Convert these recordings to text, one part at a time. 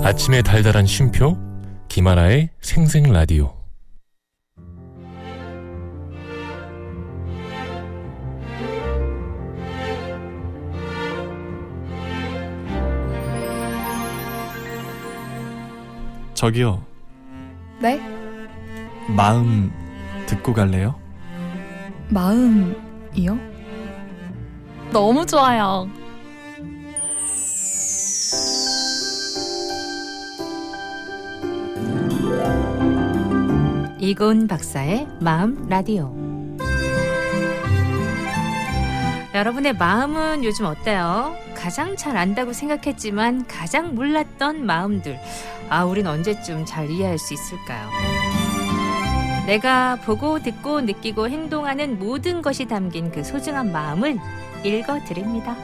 아침의 달달한 쉼표 김하나의 생생라디오. 저기요, 네? 마음 듣고 갈래요? 마음이요? 너무 좋아요. 이고은 박사의 마음 라디오. 여러분의 마음은 요즘 어때요? 가장 잘 안다고 생각했지만 가장 몰랐던 마음들. 우린 언제쯤 잘 이해할 수 있을까요? 내가 보고 듣고 느끼고 행동하는 모든 것이 담긴 그 소중한 마음을 읽어드립니다.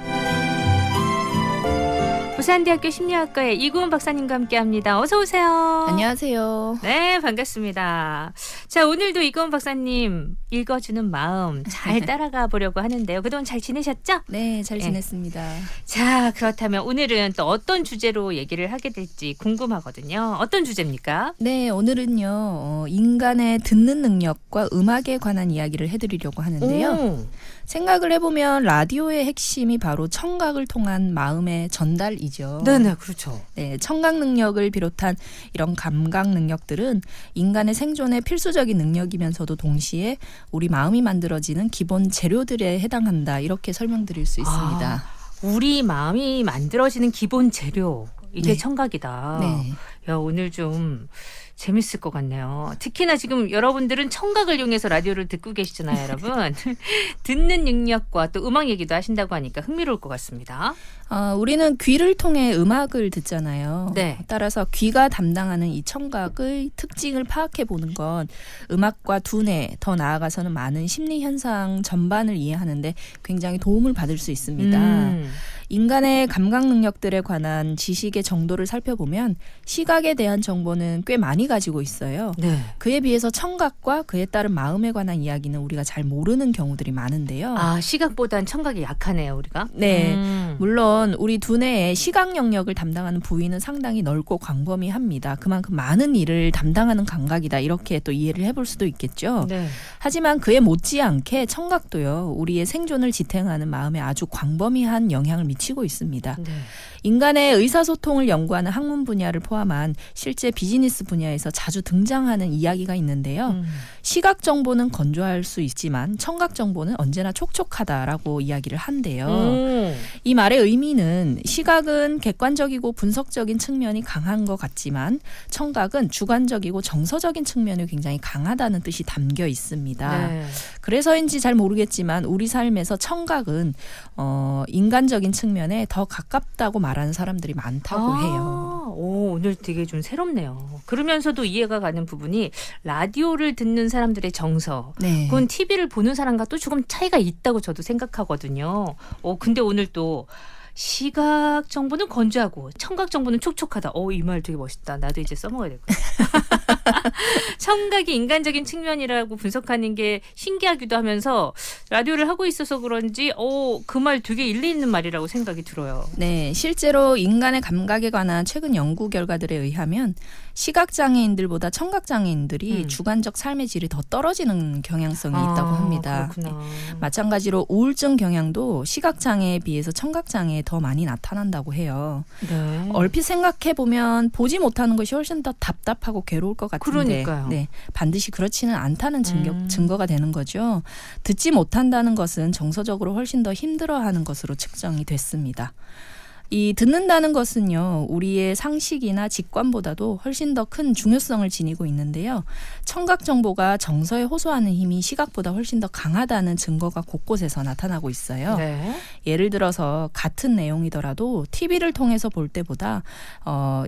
부산대학교 심리학과의 이고은 박사님과 함께합니다. 어서 오세요. 안녕하세요. 네, 반갑습니다. 자, 오늘도 이고은 박사님 읽어주는 마음 잘 따라가 보려고 하는데요. 그동안 잘 지내셨죠? 네, 잘 네. 지냈습니다. 자, 그렇다면 오늘은 또 어떤 주제로 얘기를 하게 될지 궁금하거든요. 어떤 주제입니까? 네, 오늘은요. 인간의 듣는 능력과 음악에 관한 이야기를 해드리려고 하는데요. 오, 생각을 해보면 라디오의 핵심이 바로 청각을 통한 마음의 전달이죠. 네네, 그렇죠. 네, 청각 능력을 비롯한 이런 감각 능력들은 인간의 생존에 필수적인 능력이면서도 동시에 우리 마음이 만들어지는 기본 재료들에 해당한다. 이렇게 설명드릴 수 있습니다. 우리 마음이 만들어지는 기본 재료. 이게 네. 청각이다. 네. 야, 오늘 좀 재밌을 것 같네요. 특히나 지금 여러분들은 청각을 이용해서 라디오를 듣고 계시잖아요, 여러분. 듣는 능력과 또 음악 얘기도 하신다고 하니까 흥미로울 것 같습니다. 우리는 귀를 통해 음악을 듣잖아요. 네. 따라서 귀가 담당하는 이 청각의 특징을 파악해 보는 건 음악과 두뇌, 더 나아가서는 많은 심리 현상 전반을 이해하는데 굉장히 도움을 받을 수 있습니다. 인간의 감각 능력들에 관한 지식의 정도를 살펴보면 시각에 대한 정보는 꽤 많이 가지고 있어요. 네. 그에 비해서 청각과 그에 따른 마음에 관한 이야기는 우리가 잘 모르는 경우들이 많은데요. 시각보단 청각이 약하네요, 우리가. 네. 물론 우리 두뇌의 시각 영역을 담당하는 부위는 상당히 넓고 광범위합니다. 그만큼 많은 일을 담당하는 감각이다. 이렇게 또 이해를 해볼 수도 있겠죠. 네. 하지만 그에 못지않게 청각도요. 우리의 생존을 지탱하는 마음에 아주 광범위한 영향을 미치고 있습니다. 네. 인간의 의사소통을 연구하는 학문 분야를 포함한 실제 비즈니스 분야에서 자주 등장하는 이야기가 있는데요. 시각 정보는 건조할 수 있지만 청각 정보는 언제나 촉촉하다라고 이야기를 한대요. 이 말의 의미는 시각은 객관적이고 분석적인 측면이 강한 것 같지만 청각은 주관적이고 정서적인 측면이 굉장히 강하다는 뜻이 담겨 있습니다. 네. 그래서인지 잘 모르겠지만 우리 삶에서 청각은 인간적인 측면에 더 가깝다고 말하는 사람들이 많다고 해요. 오늘 되게 좀 새롭네요. 그러면서도 이해가 가는 부분이 라디오를 듣는 사람들의 정서, 네. 그건 TV를 보는 사람과 또 조금 차이가 있다고 저도 생각하거든요. 근데 오늘 또 시각 정보는 건조하고 청각 정보는 촉촉하다. 이 말 되게 멋있다. 나도 이제 써먹어야 될 것 같아. 청각이 인간적인 측면이라고 분석하는 게 신기하기도 하면서 라디오를 하고 있어서 그런지 그 말 되게 일리 있는 말이라고 생각이 들어요. 네, 실제로 인간의 감각에 관한 최근 연구 결과들에 의하면 시각장애인들보다 청각장애인들이 주관적 삶의 질이 더 떨어지는 경향성이 있다고 합니다. 그렇구나. 마찬가지로 우울증 경향도 시각장애에 비해서 청각장애에 더 많이 나타난다고 해요. 네. 얼핏 생각해보면 보지 못하는 것이 훨씬 더 답답하고 괴로울 것 같은데 그러니까요. 네, 반드시 그렇지는 않다는 증거가 되는 거죠. 듣지 못한다는 것은 정서적으로 훨씬 더 힘들어하는 것으로 측정이 됐습니다. 이 듣는다는 것은요, 우리의 상식이나 직관보다도 훨씬 더 큰 중요성을 지니고 있는데요. 청각 정보가 정서에 호소하는 힘이 시각보다 훨씬 더 강하다는 증거가 곳곳에서 나타나고 있어요. 네. 예를 들어서 같은 내용이더라도 TV를 통해서 볼 때보다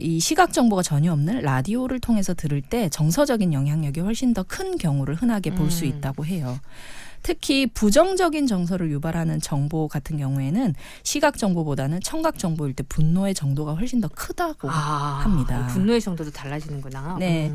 이 시각 정보가 전혀 없는 라디오를 통해서 들을 때 정서적인 영향력이 훨씬 더 큰 경우를 흔하게 볼 수 있다고 해요. 특히 부정적인 정서를 유발하는 정보 같은 경우에는 시각 정보보다는 청각 정보일 때 분노의 정도가 훨씬 더 크다고 합니다. 분노의 정도도 달라지는구나. 네.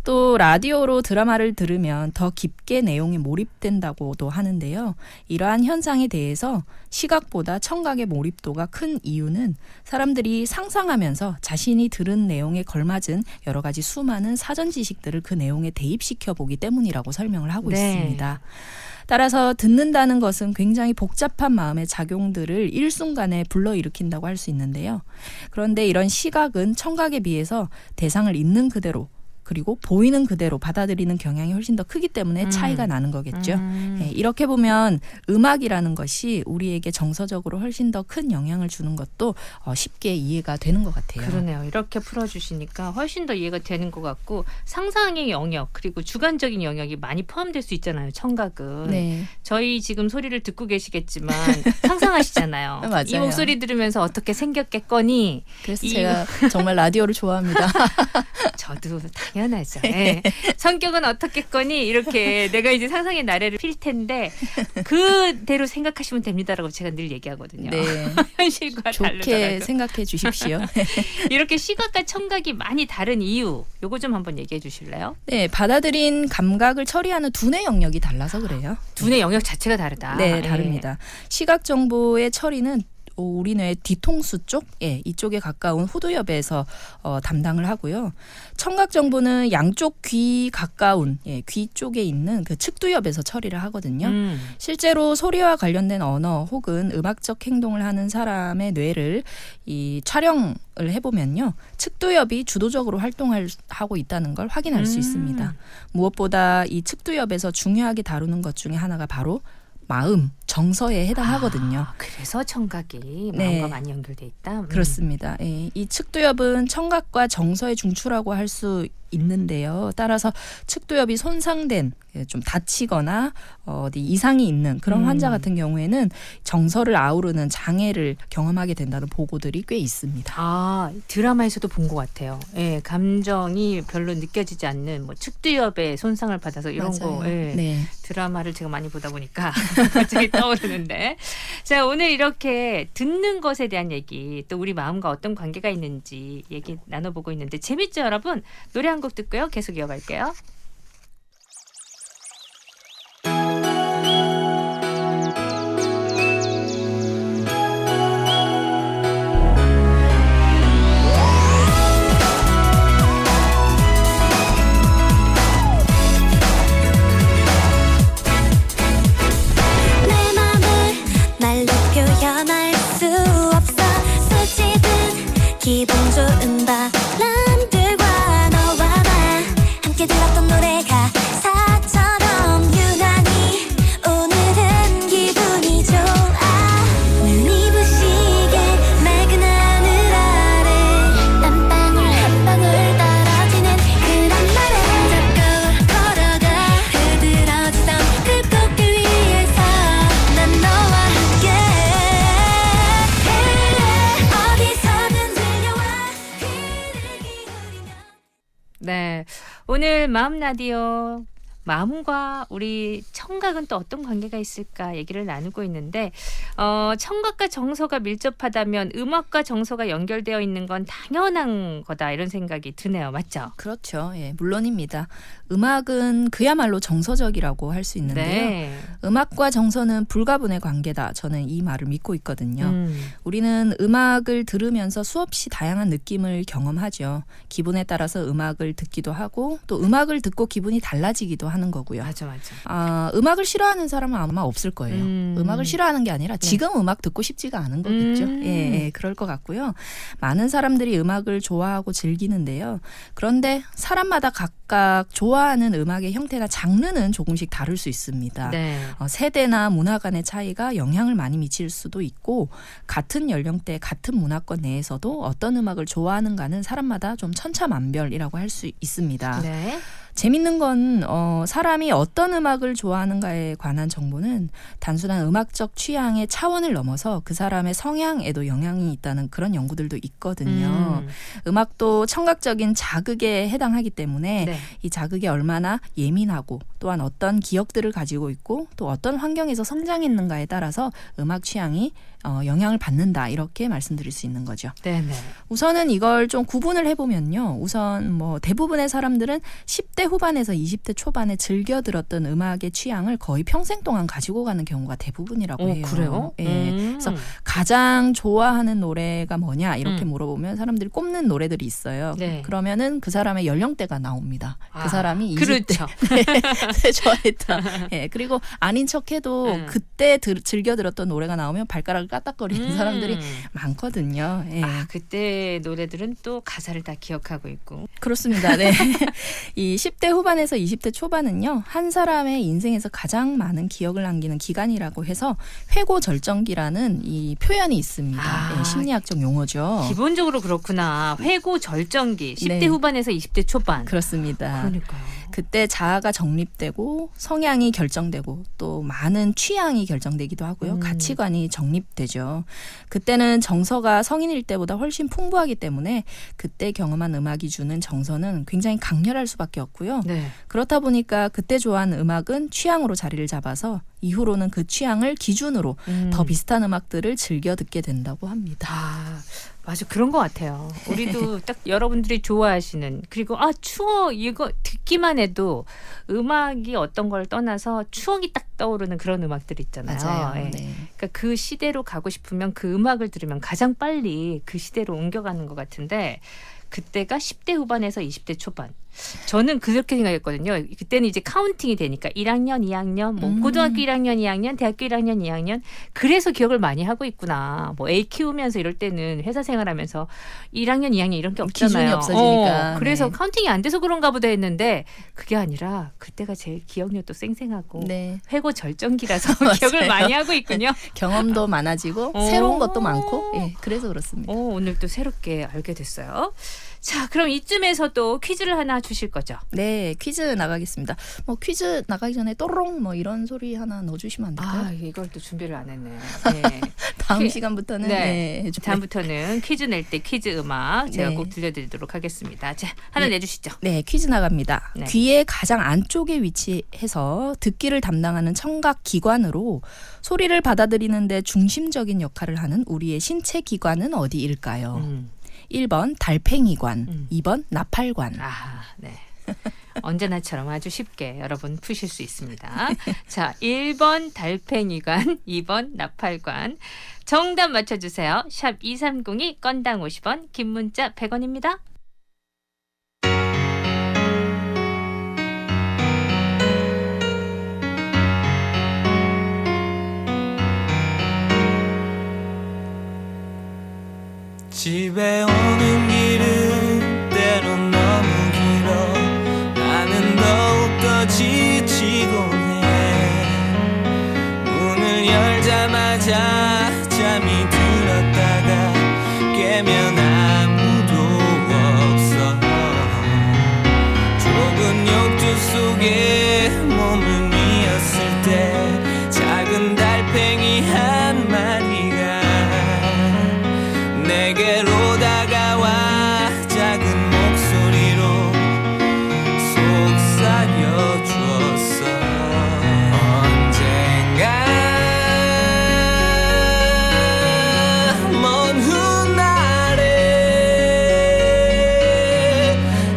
또 라디오로 드라마를 들으면 더 깊게 내용에 몰입된다고도 하는데요. 이러한 현상에 대해서 시각보다 청각의 몰입도가 큰 이유는 사람들이 상상하면서 자신이 들은 내용에 걸맞은 여러 가지 수많은 사전 지식들을 그 내용에 대입시켜 보기 때문이라고 설명을 하고 네. 있습니다. 따라서 듣는다는 것은 굉장히 복잡한 마음의 작용들을 일순간에 불러일으킨다고 할 수 있는데요. 그런데 이런 시각은 청각에 비해서 대상을 있는 그대로 그리고 보이는 그대로 받아들이는 경향이 훨씬 더 크기 때문에 차이가 나는 거겠죠. 네, 이렇게 보면 음악이라는 것이 우리에게 정서적으로 훨씬 더 큰 영향을 주는 것도 쉽게 이해가 되는 것 같아요. 그러네요. 이렇게 풀어주시니까 훨씬 더 이해가 되는 것 같고 상상의 영역 그리고 주관적인 영역이 많이 포함될 수 있잖아요. 청각은. 네. 저희 지금 소리를 듣고 계시겠지만 상상하시잖아요. 맞아요. 이 목소리 들으면서 어떻게 생겼겠거니. 그래서 제가 정말 라디오를 좋아합니다. 저도 당연하죠. 네. 성격은 어떻겠거니 이렇게 내가 이제 상상의 나래를 필 텐데 그대로 생각하시면 됩니다라고 제가 늘 얘기하거든요. 네. 현실과 좋게 다르더라고요. 생각해 주십시오. 이렇게 시각과 청각이 많이 다른 이유 요거 좀 한번 얘기해 주실래요? 네, 받아들인 감각을 처리하는 두뇌 영역이 달라서 그래요. 두뇌 영역 자체가 다르다. 네, 예. 다릅니다. 시각 정보의 처리는 우리 뇌의 뒤통수 쪽, 이쪽에 가까운 후두엽에서 담당을 하고요. 청각 정보는 양쪽 귀 가까운 귀 쪽에 있는 그 측두엽에서 처리를 하거든요. 실제로 소리와 관련된 언어 혹은 음악적 행동을 하는 사람의 뇌를 이 촬영을 해보면요, 측두엽이 주도적으로 활동하고 있다는 걸 확인할 수 있습니다. 무엇보다 이 측두엽에서 중요하게 다루는 것 중에 하나가 바로 마음, 정서에 해당하거든요. 그래서 청각이 네. 마음과 많이 연결돼 있다. 그렇습니다. 예, 이 측두엽은 청각과 정서의 중추라고 할 수 있는데요. 따라서 측두엽이 손상된, 좀 다치거나 어디 이상이 있는 그런 환자 같은 경우에는 정서를 아우르는 장애를 경험하게 된다는 보고들이 꽤 있습니다. 아, 드라마에서도 본 것 같아요. 예, 감정이 별로 느껴지지 않는 뭐 측두엽에 손상을 받아서 이런 맞아요. 거. 예. 네. 드라마를 제가 많이 보다 보니까 갑자기 떠오르는데. 자, 오늘 이렇게 듣는 것에 대한 얘기, 또 우리 마음과 어떤 관계가 있는지 얘기 나눠보고 있는데 재밌죠, 여러분? 노래 한 곡 듣고요. 계속 이어갈게요. 내 맘을 말로 표현할 수 없어 스치듯 기분 좋은 바람들과 너와 나 함께 들었던 노래가 사처럼 유난히 오늘은 기분이 좋아 눈이 부시게 맑은 하늘 아래 땀방울 한 방울 떨어지는 그런 날에 자꾸 걸어가 흐드러지던 그 꽃길 위에서 난 너와 함께 어디서든 들려와 귀를 기울이며 네, 오늘 마음 라디오 마음과 우리 청각은 또 어떤 관계가 있을까 얘기를 나누고 있는데 청각과 정서가 밀접하다면 음악과 정서가 연결되어 있는 건 당연한 거다 이런 생각이 드네요. 맞죠? 그렇죠. 예, 물론입니다. 음악은 그야말로 정서적이라고 할 수 있는데요. 네. 음악과 정서는 불가분의 관계다. 저는 이 말을 믿고 있거든요. 우리는 음악을 들으면서 수없이 다양한 느낌을 경험하죠. 기분에 따라서 음악을 듣기도 하고 또 음악을 듣고 기분이 달라지기도 하는 거고요. 맞아, 맞아. 음악을 싫어하는 사람은 아마 없을 거예요. 음악을 싫어하는 게 아니라 지금 음악 듣고 싶지가 않은 거겠죠. 예, 그럴 것 같고요. 많은 사람들이 음악을 좋아하고 즐기는데요. 그런데 사람마다 각각 좋아하는 음악의 형태나 장르는 조금씩 다를 수 있습니다. 네. 세대나 문화 간의 차이가 영향을 많이 미칠 수도 있고 같은 연령대 같은 문화권 내에서도 어떤 음악을 좋아하는가는 사람마다 좀 천차만별이라고 할 수 있습니다. 네. 재밌는 건 사람이 어떤 음악을 좋아하는가에 관한 정보는 단순한 음악적 취향의 차원을 넘어서 그 사람의 성향에도 영향이 있다는 그런 연구들도 있거든요. 음악도 청각적인 자극에 해당하기 때문에 네. 이 자극에 얼마나 예민하고 또한 어떤 기억들을 가지고 있고 또 어떤 환경에서 성장했는가에 따라서 음악 취향이 영향을 받는다 이렇게 말씀드릴 수 있는 거죠. 네네. 우선은 이걸 좀 구분을 해보면요. 우선 뭐 대부분의 사람들은 10대 후반에서 20대 초반에 즐겨 들었던 음악의 취향을 거의 평생 동안 가지고 가는 경우가 대부분이라고 해요. 그래요? 예. 그래서 가장 좋아하는 노래가 뭐냐 이렇게 물어보면 사람들이 꼽는 노래들이 있어요. 네. 그러면은 그 사람의 연령대가 나옵니다. 그 사람이 20대 그렇죠. 때 좋아했다. 예. 그리고 아닌 척해도 그때 즐겨 들었던 노래가 나오면 발가락을 까딱거리는 사람들이 많거든요. 예. 그때 노래들은 또 가사를 다 기억하고 있고. 그렇습니다. 네. 이 10대 후반에서 20대 초반은요. 한 사람의 인생에서 가장 많은 기억을 남기는 기간이라고 해서 회고절정기라는 이 표현이 있습니다. 예, 심리학적 용어죠. 기본적으로 그렇구나. 회고절정기. 10대 네. 후반에서 20대 초반. 그렇습니다. 그러니까요. 그때 자아가 정립되고 성향이 결정되고 또 많은 취향이 결정되기도 하고요. 가치관이 정립되죠. 그때는 정서가 성인일 때보다 훨씬 풍부하기 때문에 그때 경험한 음악이 주는 정서는 굉장히 강렬할 수밖에 없고요. 네. 그렇다 보니까 그때 좋아하는 음악은 취향으로 자리를 잡아서 이후로는 그 취향을 기준으로 더 비슷한 음악들을 즐겨 듣게 된다고 합니다. 맞아. 그런 것 같아요. 우리도 딱 여러분들이 좋아하시는 그리고 추억 이거 듣기만 해도 음악이 어떤 걸 떠나서 추억이 딱 떠오르는 그런 음악들 있잖아요. 맞아요. 예. 네. 그러니까 그 시대로 가고 싶으면 그 음악을 들으면 가장 빨리 그 시대로 옮겨가는 것 같은데 그때가 10대 후반에서 20대 초반. 저는 그렇게 생각했거든요. 그때는 이제 카운팅이 되니까 1학년, 2학년, 뭐 고등학교 1학년, 2학년, 대학교 1학년, 2학년. 그래서 기억을 많이 하고 있구나. 뭐 애 키우면서 이럴 때는 회사 생활하면서 1학년, 2학년 이런 게 없잖아요. 기준이 없어지니까. 그래서 네. 카운팅이 안 돼서 그런가 보다 했는데 그게 아니라 그때가 제일 기억력도 쌩쌩하고 네. 회고 절정기라서 기억을 많이 하고 있군요. 경험도 많아지고 새로운 것도 많고 예, 그래서 그렇습니다. 오늘 또 새롭게 알게 됐어요. 자, 그럼 이쯤에서 또 퀴즈를 하나 주실 거죠? 네, 퀴즈 나가겠습니다. 뭐 퀴즈 나가기 전에 또롱 뭐 이런 소리 하나 넣어주시면 안 될까요? 이걸 또 준비를 안 했네. 네. 다음 시간부터는 네. 해줄게요. 다음부터는 퀴즈 낼 때 퀴즈 음악 제가 네. 꼭 들려드리도록 하겠습니다. 자, 하나 내주시죠. 네, 퀴즈 나갑니다. 네. 귀의 가장 안쪽에 위치해서 듣기를 담당하는 청각 기관으로 소리를 받아들이는데 중심적인 역할을 하는 우리의 신체 기관은 어디일까요? 1번 달팽이관, 2번 나팔관. 네. 언제나처럼 아주 쉽게 여러분 푸실 수 있습니다. 자, 1번 달팽이관, 2번 나팔관. 정답 맞춰주세요. 샵 2302 건당 50원, 긴 문자 100원입니다. 집에 오는 길은 때론 너무 길어 나는 더욱더 지치곤 해 문을 열자마자 잠이 들었다가 깨면 아무도 없어 좁은 욕조 속에 몸을 뉘었을 때 작은 달팽이 한 마리가 내게로 다가와 작은 목소리로 속삭여주었어 언젠가 먼 훗날에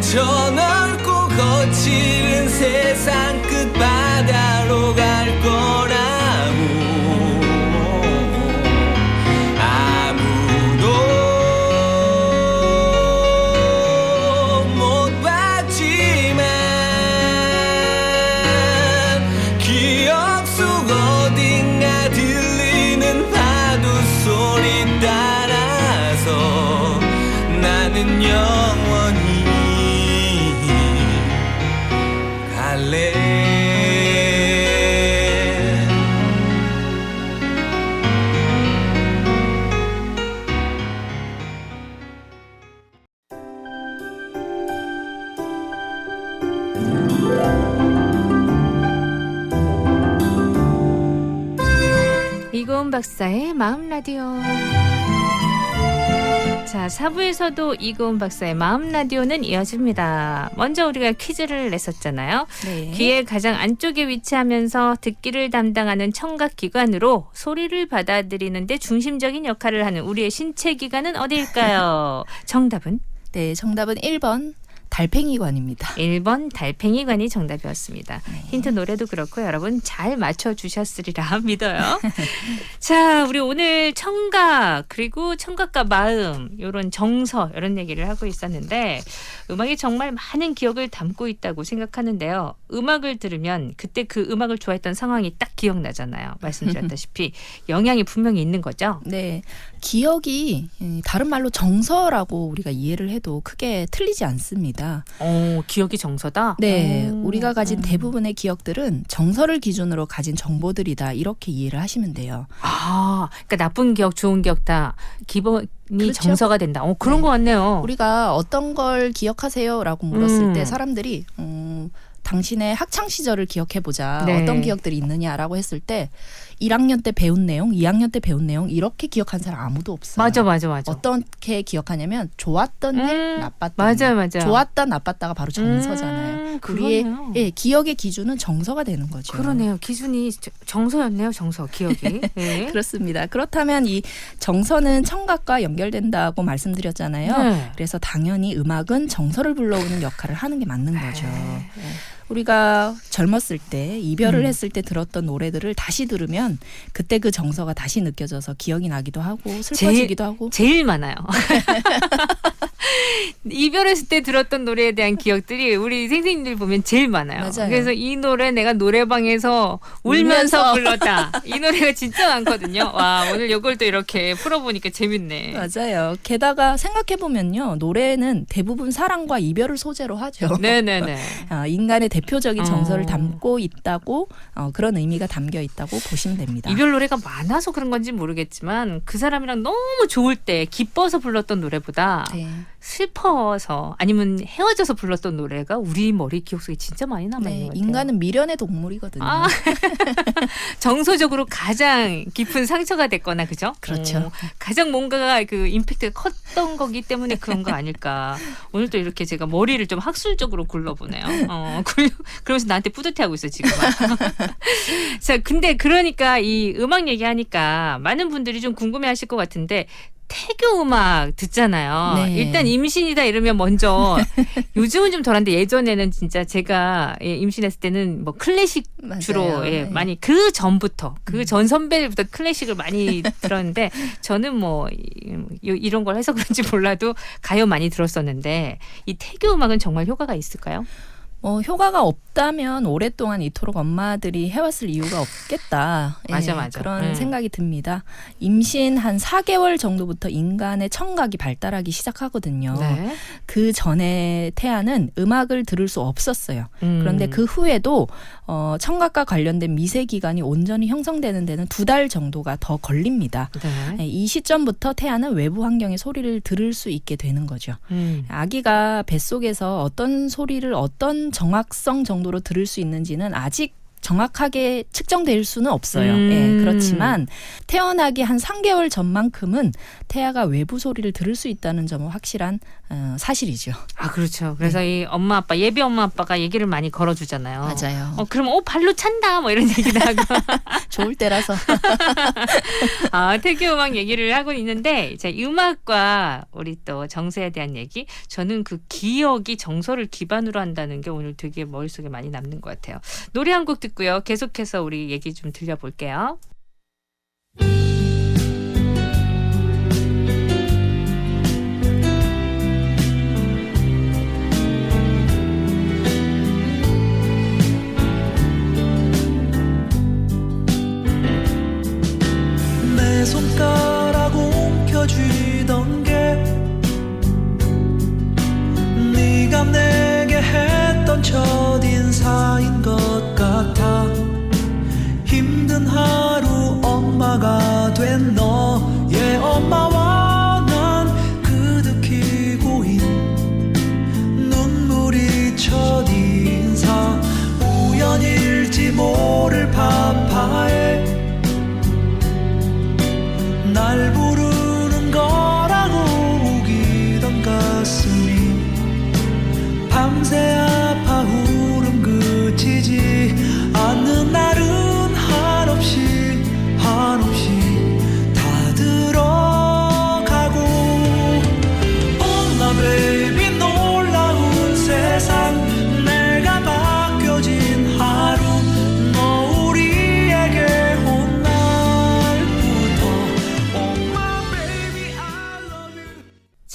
저 넓고 거칠은 세상 끝바다로 갈 거라고 영원히 갈래 박사의 마음 라디오. 자, 4부에서도 이고은 박사의 마음 라디오는 이어집니다. 먼저 우리가 퀴즈를 냈었잖아요. 네. 귀의 가장 안쪽에 위치하면서 듣기를 담당하는 청각기관으로 소리를 받아들이는데 중심적인 역할을 하는 우리의 신체 기관은 어디일까요? 정답은? 네, 정답은 1번 달팽이관입니다. 1번 달팽이관이 정답이었습니다. 힌트 노래도 그렇고 여러분 잘 맞춰주셨으리라 믿어요. 자, 우리 오늘 청각 그리고 청각과 마음 이런 정서 이런 얘기를 하고 있었는데 음악이 정말 많은 기억을 담고 있다고 생각하는데요. 음악을 들으면 그때 그 음악을 좋아했던 상황이 딱 기억나잖아요. 말씀드렸다시피 영향이 분명히 있는 거죠. 네, 기억이 다른 말로 정서라고 우리가 이해를 해도 크게 틀리지 않습니다. 기억이 정서다? 네, 우리가 가진 대부분의 기억들은 정서를 기준으로 가진 정보들이다 이렇게 이해를 하시면 돼요. 아, 그러니까 나쁜 기억, 좋은 기억 다 기본이 그렇죠. 정서가 된다. 그런 네. 거 같네요. 우리가 어떤 걸 기억하세요라고 물었을 때 사람들이 당신의 학창 시절을 기억해보자. 네. 어떤 기억들이 있느냐라고 했을 때 1학년 때 배운 내용, 2학년 때 배운 내용 이렇게 기억한 사람 아무도 없어요. 맞아. 어떻게 기억하냐면 좋았던 일, 나빴던 맞아. 일. 좋았다, 나빴다가 바로 정서잖아요. 우리의 기억의 기준은 정서가 되는 거죠. 그러네요. 기준이 정서였네요. 정서, 기억이. 네. 그렇습니다. 그렇다면 이 정서는 청각과 연결된다고 말씀드렸잖아요. 네. 그래서 당연히 음악은 정서를 불러오는 역할을 하는 게 맞는 거죠. 우리가 젊었을 때 이별을 했을 때 들었던 노래들을 다시 들으면 그때 그 정서가 다시 느껴져서 기억이 나기도 하고 슬퍼지기도 하고. 제일 많아요. 이별했을 때 들었던 노래에 대한 기억들이 우리 선생님들 보면 제일 많아요. 맞아요. 그래서 이 노래 내가 노래방에서 울면서 불렀다. 이 노래가 진짜 많거든요. 와, 오늘 이걸 또 이렇게 풀어보니까 재밌네. 맞아요. 게다가 생각해보면요. 노래는 대부분 사랑과 이별을 소재로 하죠. 네네네. 인간의 대표적인 정서를 담고 있다고 그런 의미가 담겨 있다고 보시면 됩니다. 이별 노래가 많아서 그런 건지 모르겠지만 그 사람이랑 너무 좋을 때 기뻐서 불렀던 노래보다 네. 슬퍼서 아니면 헤어져서 불렀던 노래가 우리 머리 기억 속에 진짜 많이 남아있는 네, 것 같아요. 인간은 미련의 동물이거든요. 정서적으로 가장 깊은 상처가 됐거나 그죠? 그렇죠. 가장 뭔가가 그 임팩트가 컸던 거기 때문에 그런 거 아닐까. 오늘 또 이렇게 제가 머리를 좀 학술적으로 굴러보네요. 그러면서 나한테 뿌듯해하고 있어 지금. 자, 근데 그러니까 이 음악 얘기하니까 많은 분들이 좀 궁금해하실 것 같은데. 태교 음악 듣잖아요. 네. 일단 임신이다 이러면 먼저 요즘은 좀 덜한데 예전에는 진짜 제가 임신했을 때는 뭐 클래식 맞아요. 주로 네. 많이 그 전부터 그 전 선배들부터 클래식을 많이 들었는데 저는 뭐 이런 걸 해서 그런지 몰라도 가요 많이 들었었는데 이 태교 음악은 정말 효과가 있을까요? 효과가 없다면 오랫동안 이토록 엄마들이 해왔을 이유가 없겠다. 맞아. 그런 생각이 듭니다. 임신 한 4개월 정도부터 인간의 청각이 발달하기 시작하거든요. 네. 그 전에 태아는 음악을 들을 수 없었어요. 그런데 그 후에도 청각과 관련된 미세기관이 온전히 형성되는 데는 2달 정도가 더 걸립니다. 네. 이 시점부터 태아는 외부 환경의 소리를 들을 수 있게 되는 거죠. 아기가 뱃속에서 어떤 소리를 어떤 정확성 정도로 들을 수 있는지는 아직 정확하게 측정될 수는 없어요. 그렇지만 태어나기 한 3개월 전만큼은 태아가 외부 소리를 들을 수 있다는 점은 확실한 사실이죠. 아, 그렇죠. 그래서 이 엄마 아빠 예비 엄마 아빠가 얘기를 많이 걸어주잖아요. 맞아요. 그럼 발로 찬다 뭐 이런 얘기도 하고. 좋을 때라서. 태교 음악 얘기를 하고 있는데 자, 음악과 우리 또 정서에 대한 얘기. 저는 그 기억이 정서를 기반으로 한다는 게 오늘 되게 머릿속에 많이 남는 것 같아요. 노래 한 곡 듣고요. 계속해서 우리 얘기 좀 들려볼게요. 내 손가락 움켜쥐던 게 네가 내게 했던 첫인사인 것 같아. 힘든 하루 엄마가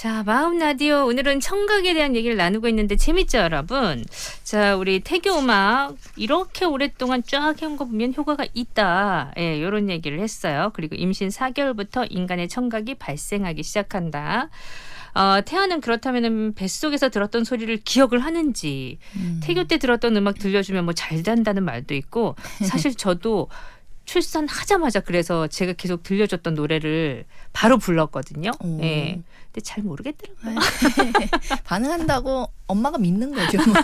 자, 마음 라디오 오늘은 청각에 대한 얘기를 나누고 있는데 재밌죠, 여러분? 자, 우리 태교 음악 이렇게 오랫동안 쫙 해온 거 보면 효과가 있다. 예, 이런 얘기를 했어요. 그리고 임신 4개월부터 인간의 청각이 발생하기 시작한다. 태아는 그렇다면 뱃속에서 들었던 소리를 기억을 하는지, 태교 때 들었던 음악 들려주면 뭐 잘 잔다는 말도 있고, 사실 저도 출산하자마자 그래서 제가 계속 들려줬던 노래를 바로 불렀거든요. 오. 예. 근데 잘 모르겠더라고요. 반응한다고 엄마가 믿는 거죠. 뭐.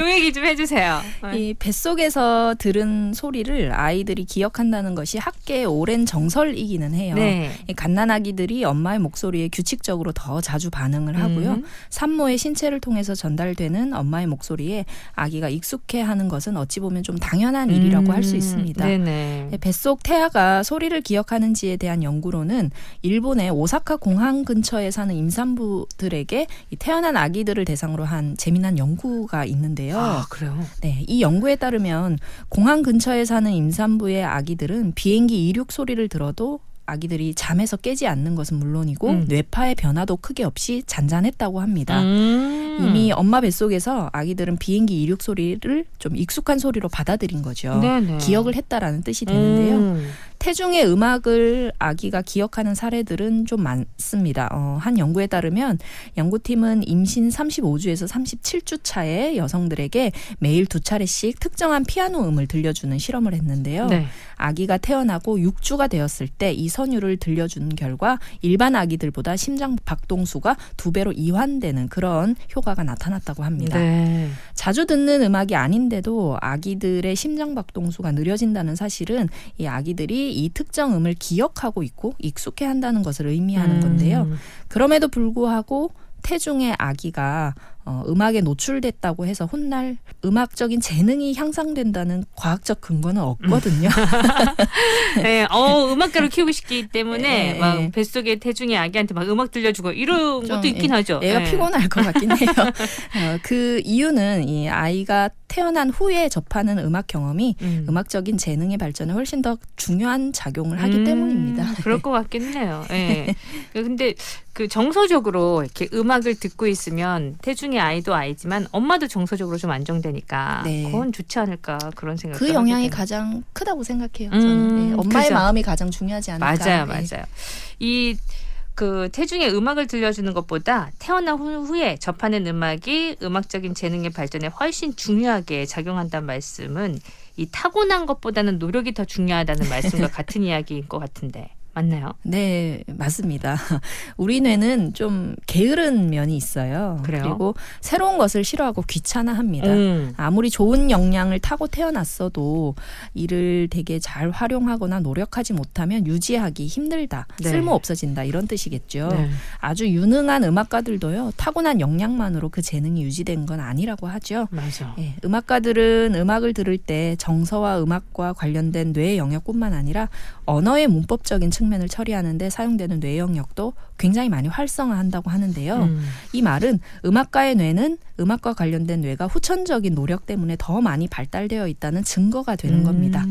요 얘기 좀 해주세요. 이 뱃속에서 들은 소리를 아이들이 기억한다는 것이 학계의 오랜 정설이기는 해요. 네. 이 갓난아기들이 엄마의 목소리에 규칙적으로 더 자주 반응을 하고요. 산모의 신체를 통해서 전달되는 엄마의 목소리에 아기가 익숙해하는 것은 어찌 보면 좀 당연한 일이라고 할 수 있습니다. 네네. 뱃속 태아가 소리를 기억하는지에 대한 연구로는 일본의 오사카 공항 근처에 사는 임산부들에게 이 태어난 아기들을 대상으로 한 재미난 연구가 있는데요. 아, 그래요? 네, 이 연구에 따르면 공항 근처에 사는 임산부의 아기들은 비행기 이륙 소리를 들어도 아기들이 잠에서 깨지 않는 것은 물론이고 뇌파의 변화도 크게 없이 잔잔했다고 합니다. 이미 엄마 뱃속에서 아기들은 비행기 이륙 소리를 좀 익숙한 소리로 받아들인 거죠. 네네. 기억을 했다라는 뜻이 되는데요. 태중의 음악을 아기가 기억하는 사례들은 좀 많습니다. 한 연구에 따르면 연구팀은 임신 35주에서 37주 차에 여성들에게 매일 2차례씩 특정한 피아노 음을 들려주는 실험을 했는데요. 네. 아기가 태어나고 6주가 되었을 때 이 선율을 들려주는 결과 일반 아기들보다 심장 박동수가 2배로 이완되는 그런 효과가 나타났다고 합니다. 네. 자주 듣는 음악이 아닌데도 아기들의 심장 박동수가 느려진다는 사실은 이 아기들이 이 특정 음을 기억하고 있고 익숙해한다는 것을 의미하는 건데요. 그럼에도 불구하고 태중의 아기가 음악에 노출됐다고 해서 훗날 음악적인 재능이 향상된다는 과학적 근거는 없거든요. 네, 음악가로 키우고 싶기 때문에 네, 막 네. 뱃속에 태중의 아기한테 막 음악 들려주고 이런 좀, 것도 있긴 하죠. 애가 네. 피곤할 것 같긴 해요. 그 이유는 이 아이가 태어난 후에 접하는 음악 경험이 음악적인 재능의 발전에 훨씬 더 중요한 작용을 하기 때문입니다. 그럴 것 같긴 해요. 예. 근데 그 정서적으로 이렇게 음악을 듣고 있으면 태중의 아이도 아이지만 엄마도 정서적으로 좀 안정되니까 네. 그건 좋지 않을까 그런 생각. 그 영향이 가장 크다고 생각해요. 저는. 네, 엄마의 그죠. 마음이 가장 중요하지 않을까. 맞아요, 네. 맞아요. 이 그 태중의 음악을 들려주는 것보다 태어난 후에 접하는 음악이 음악적인 재능의 발전에 훨씬 중요하게 작용한다는 말씀은 이 타고난 것보다는 노력이 더 중요하다는 말씀과 같은 이야기인 것 같은데 맞나요? 네, 맞습니다. 우리 뇌는 좀 게으른 면이 있어요. 그래요? 그리고 새로운 것을 싫어하고 귀찮아합니다. 아무리 좋은 역량을 타고 태어났어도 이를 되게 잘 활용하거나 노력하지 못하면 유지하기 힘들다, 네. 쓸모 없어진다 이런 뜻이겠죠. 네. 아주 유능한 음악가들도요, 타고난 역량만으로 그 재능이 유지된 건 아니라고 하죠. 맞아. 예, 음악가들은 음악을 들을 때 정서와 음악과 관련된 뇌 영역뿐만 아니라 언어의 문법적인 측면을 처리하는데 사용되는 뇌 영역도 굉장히 많이 활성화한다고 하는데요. 이 말은 음악가의 뇌는 음악과 관련된 뇌가 후천적인 노력 때문에 더 많이 발달되어 있다는 증거가 되는 겁니다.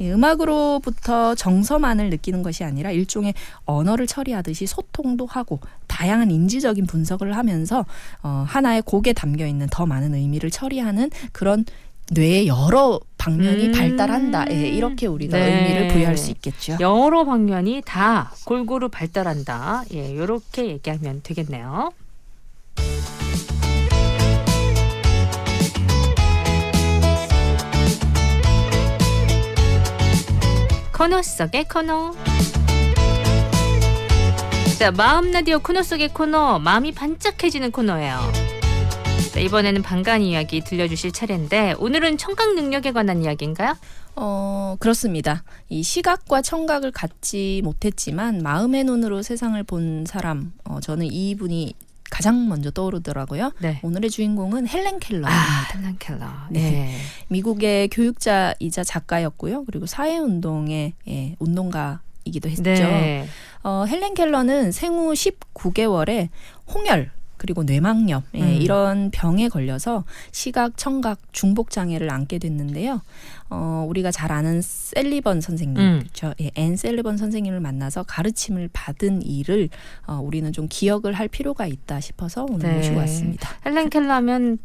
이 음악으로부터 정서만을 느끼는 것이 아니라 일종의 언어를 처리하듯이 소통도 하고 다양한 인지적인 분석을 하면서 하나의 곡에 담겨 있는 더 많은 의미를 처리하는 그런 뇌의 여러 방면이 발달한다. 예, 이렇게 우리가 네. 의미를 부여할 수 있겠죠. 여러 방면이 다 골고루 발달한다. 예, 이렇게 얘기하면 되겠네요. 코너 속의 코너. 자, 마음 라디오 코너 속의 코너, 마음이 반짝해지는 코너예요. 자, 이번에는 방간 이야기 들려주실 차례인데 오늘은 청각 능력에 관한 이야기인가요? 그렇습니다. 이 시각과 청각을 갖지 못했지만 마음의 눈으로 세상을 본 사람, 저는 이분이 가장 먼저 떠오르더라고요. 네. 오늘의 주인공은 헬렌 켈러입니다. 헬렌 켈러. 네. 미국의 교육자이자 작가였고요. 그리고 사회운동의 운동가이기도 했죠. 네. 헬렌 켈러는 생후 19개월에 홍열, 그리고 뇌막염 이런 병에 걸려서 시각, 청각 중복 장애를 안게 됐는데요. 우리가 잘 아는 셀리번 선생님, 그렇죠? 앤 셀리번 선생님을 만나서 가르침을 받은 일을 우리는 좀 기억을 할 필요가 있다 싶어서 오늘 네. 모시고 왔습니다. 헬렌 켈러면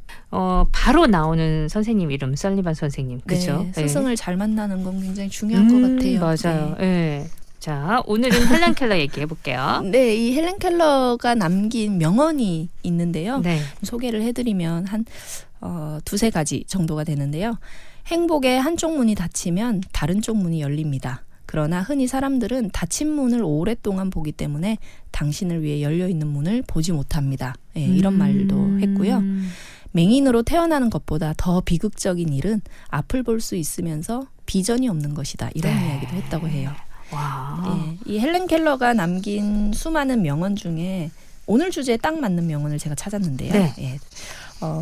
바로 나오는 선생님 이름 셀리반 선생님, 그죠? 네, 스승을 잘 만나는 건 굉장히 중요한 것 같아요. 맞아요. 네. 자, 오늘은 헬렌 켈러 얘기해 볼게요. 네, 이 헬렌 켈러가 남긴 명언이 있는데요. 네. 소개를 해드리면 한 두세 가지 정도가 되는데요. 행복의 한쪽 문이 닫히면 다른 쪽 문이 열립니다. 그러나 흔히 사람들은 닫힌 문을 오랫동안 보기 때문에 당신을 위해 열려있는 문을 보지 못합니다. 네, 이런 말도 했고요. 맹인으로 태어나는 것보다 더 비극적인 일은 앞을 볼 수 있으면서 비전이 없는 것이다. 이런 네. 이야기도 했다고 해요. 와. 네, 이 헬렌 켈러가 남긴 수많은 명언 중에 오늘 주제에 딱 맞는 명언을 제가 찾았는데요. 네. 예.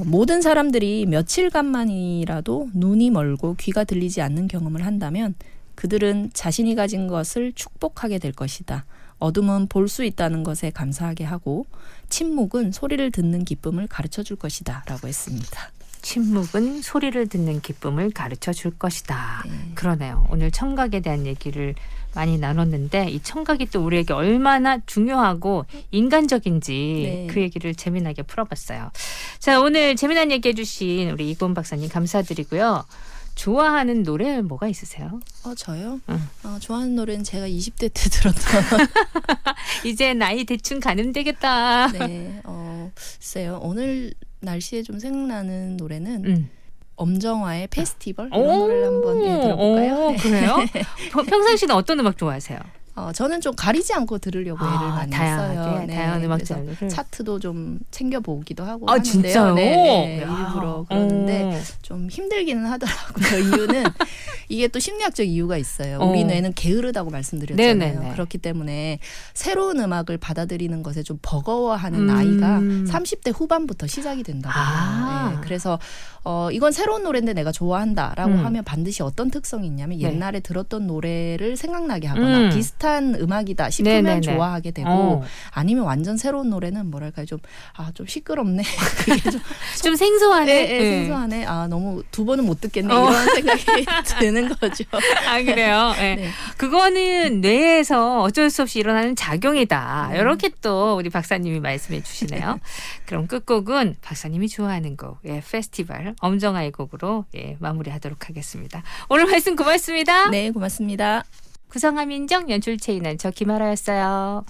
모든 사람들이 며칠간만이라도 눈이 멀고 귀가 들리지 않는 경험을 한다면 그들은 자신이 가진 것을 축복하게 될 것이다. 어둠은 볼 수 있다는 것에 감사하게 하고 침묵은 소리를 듣는 기쁨을 가르쳐 줄 것이다. 라고 했습니다. 침묵은 소리를 듣는 기쁨을 가르쳐 줄 것이다. 네. 그러네요. 오늘 청각에 대한 얘기를 많이 나눴는데 이 청각이 또 우리에게 얼마나 중요하고 인간적인지 네. 그 얘기를 재미나게 풀어봤어요. 자, 오늘 재미난 얘기해 주신 우리 이고은 박사님 감사드리고요. 좋아하는 노래 뭐가 있으세요? 저요? 응. 좋아하는 노래는 제가 20대 때 들었던 이제 나이 대충 가는 되겠다. 네, 글쎄요. 오늘 날씨에 좀 생각나는 노래는 엄정화의 페스티벌 이런 노래를 한번 들어볼까요? 네. 그래요? 평상시는 어떤 음악 좋아하세요? 저는 좀 가리지 않고 들으려고 애를 많이 써요. 네, 다양한 음악 그래서 장르를. 차트도 좀 챙겨보기도 하고 아, 하는데요. 진짜요? 네, 야. 일부러 그러는데 좀 힘들기는 하더라고요. 이유는 이게 또 심리학적 이유가 있어요. 우리 뇌는 게으르다고 말씀드렸잖아요. 네네네. 그렇기 때문에 새로운 음악을 받아들이는 것에 좀 버거워하는 나이가 30대 후반부터 시작이 된다고 해요. 네, 그래서 이건 새로운 노래인데 내가 좋아한다라고 하면 반드시 어떤 특성이 있냐면 네. 옛날에 들었던 노래를 생각나게 하거나 비슷한 음악이다 싶으면 네네네. 좋아하게 되고 아니면 완전 새로운 노래는 뭐랄까요 좀 시끄럽네. 그게 좀 생소하네. 네, 생소하네. 너무 두 번은 못 듣겠네. 이런 생각이 드는 거죠. 아, 그래요? 네. 네. 그거는 뇌에서 어쩔 수 없이 일어나는 작용이다. 이렇게 또 우리 박사님이 말씀해 주시네요. 그럼 끝곡은 박사님이 좋아하는 곡, 페스티벌, 엄정화의 곡으로 마무리하도록 하겠습니다. 오늘 말씀 고맙습니다. 네, 고맙습니다. 구성함 인정, 연출 최인한 저 김아라였어요.